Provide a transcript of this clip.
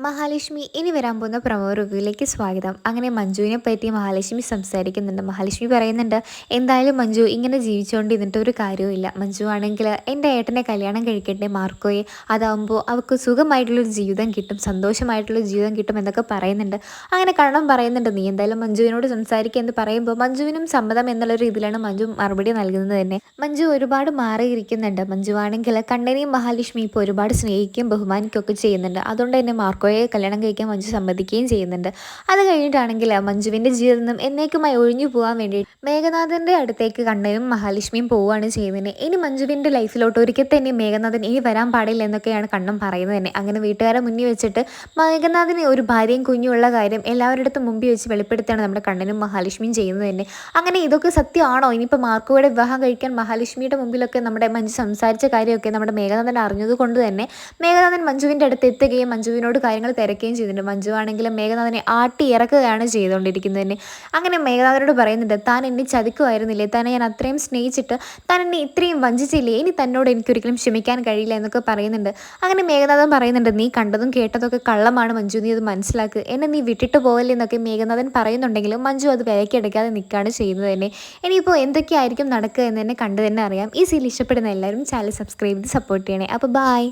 മഹാലക്ഷ്മി ഇനി വരാൻ പോകുന്ന പ്രമോ റിവ്യൂയിലേക്ക് സ്വാഗതം. അങ്ങനെ മഞ്ജുവിനെ പറ്റി മഹാലക്ഷ്മി സംസാരിക്കുന്നുണ്ട്. മഹാലക്ഷ്മി പറയുന്നുണ്ട്, എന്തായാലും മഞ്ജു ഇങ്ങനെ ജീവിച്ചുകൊണ്ടിരുന്നിട്ട് ഒരു കാര്യവുമില്ല. മഞ്ജു ആണെങ്കിൽ എൻ്റെ ഏട്ടനെ കല്യാണം കഴിക്കട്ടെ മാർക്കോയെ, അതാകുമ്പോൾ അവൾക്ക് സുഖമായിട്ടുള്ളൊരു ജീവിതം കിട്ടും, സന്തോഷമായിട്ടുള്ളൊരു ജീവിതം കിട്ടും എന്നൊക്കെ പറയുന്നുണ്ട്. അങ്ങനെ കണ്ണം പറയുന്നുണ്ട്, നീ എന്തായാലും മഞ്ജുവിനോട് സംസാരിക്കുക എന്ന് പറയുമ്പോൾ മഞ്ജുവിനും സമ്മതം എന്നുള്ള രീതിയിലാണ് മഞ്ജു മറുപടി നൽകുന്നത് തന്നെ. മഞ്ജു ഒരുപാട് മാറിയിരിക്കുന്നുണ്ട്. മഞ്ജു ആണെങ്കിൽ കണ്ണനെയും മഹാലക്ഷ്മി ഇപ്പോൾ ഒരുപാട് സ്നേഹിക്കുകയും ബഹുമാനിക്കുകയൊക്കെ ചെയ്യുന്നുണ്ട്. അതുകൊണ്ട് തന്നെ മാർക്കോയെ കല്യാണം കഴിക്കാൻ മഞ്ജു സമ്മതിക്കുകയും ചെയ്യുന്നുണ്ട്. അത് കഴിഞ്ഞിട്ടാണെങ്കിൽ മഞ്ജുവിൻ്റെ ജീവിതത്തിൽ നിന്നും എന്നേക്കുമായി ഒഴിഞ്ഞു പോകാൻ വേണ്ടി മേഘനാഥൻ്റെ അടുത്തേക്ക് കണ്ണനും മഹാലക്ഷ്മിയും പോവുകയാണ് ചെയ്യുന്നത്. ഇനി മഞ്ജുവിൻ്റെ ലൈഫിലോട്ട് ഒരിക്കൽ തന്നെ മേഘനാഥൻ ഇനി വരാൻ പാടില്ല എന്നൊക്കെയാണ് കണ്ണൻ പറയുന്നത് തന്നെ. അങ്ങനെ വീട്ടുകാരെ മുന്നിൽ വെച്ചിട്ട് മേഘനാഥന് ഒരു ഭാര്യയും കുഞ്ഞുമുള്ള കാര്യം എല്ലാവരുടെ അടുത്തും മുമ്പിൽ വെച്ച് വെളിപ്പെടുത്തുകയാണ് നമ്മുടെ കണ്ണനും മഹാലക്ഷ്മിയും ചെയ്യുന്നത് തന്നെ. അങ്ങനെ ഇതൊക്കെ സത്യമാണോ? ഇനിയിപ്പോൾ മാർക്കോയുടെ വിവാഹം കഴിക്കാൻ മഹാലക്ഷ്മിയുടെ മുമ്പിലൊക്കെ നമ്മുടെ മഞ്ജു സംസാരിച്ച കാര്യമൊക്കെ നമ്മുടെ മേഘനാഥൻ അറിഞ്ഞത് കൊണ്ട് തന്നെ മേഘനാഥൻ മഞ്ജുവിൻ്റെ അടുത്ത് എത്തുകയും മഞ്ജുവിനോട് കാര്യങ്ങൾ തിരക്കുകയും ചെയ്തിട്ടുണ്ട്. മഞ്ജു ആണെങ്കിലും മേഘനാഥനെ ആട്ടി ഇറക്കുകയാണ് ചെയ്തുകൊണ്ടിരിക്കുന്നത് തന്നെ. അങ്ങനെ മേഘനാഥനോട് പറയുന്നുണ്ട്, താൻ എന്നെ ചതിക്കുമായിരുന്നില്ലേ, തന്നെ ഞാൻ അത്രയും സ്നേഹിച്ചിട്ട് താൻ എന്നെ ഇത്രയും വഞ്ചിച്ചില്ലേ, ഇനി തന്നോട് എനിക്കൊരിക്കലും ക്ഷമിക്കാൻ കഴിയില്ല എന്നൊക്കെ പറയുന്നുണ്ട്. അങ്ങനെ മേഘനാഥൻ പറയുന്നുണ്ട്, നീ കണ്ടതും കേട്ടതൊക്കെ കള്ളമാണ് മഞ്ജു, നീ അത് മനസ്സിലാക്കുക, എന്നെ നീ വിട്ടിട്ട് പോകല്ലേ എന്നൊക്കെ മേഘനാഥൻ പറയുന്നുണ്ടെങ്കിലും മഞ്ജു അത് വിലക്കെടുക്കാതെ നിൽക്കുകയാണ് ചെയ്യുന്നത് തന്നെ. ഇനിയിപ്പോൾ എന്തൊക്കെയായിരിക്കും നടക്കുക എന്ന് തന്നെ കണ്ടു തന്നെ അറിയാം. ഈ സീരിയൽ ഇഷ്ടപ്പെടുന്ന എല്ലാവരും ചാനൽ സബ്സ്ക്രൈബ് ചെയ്ത് സപ്പോർട്ട് ചെയ്യണേ. അപ്പോൾ ബൈ.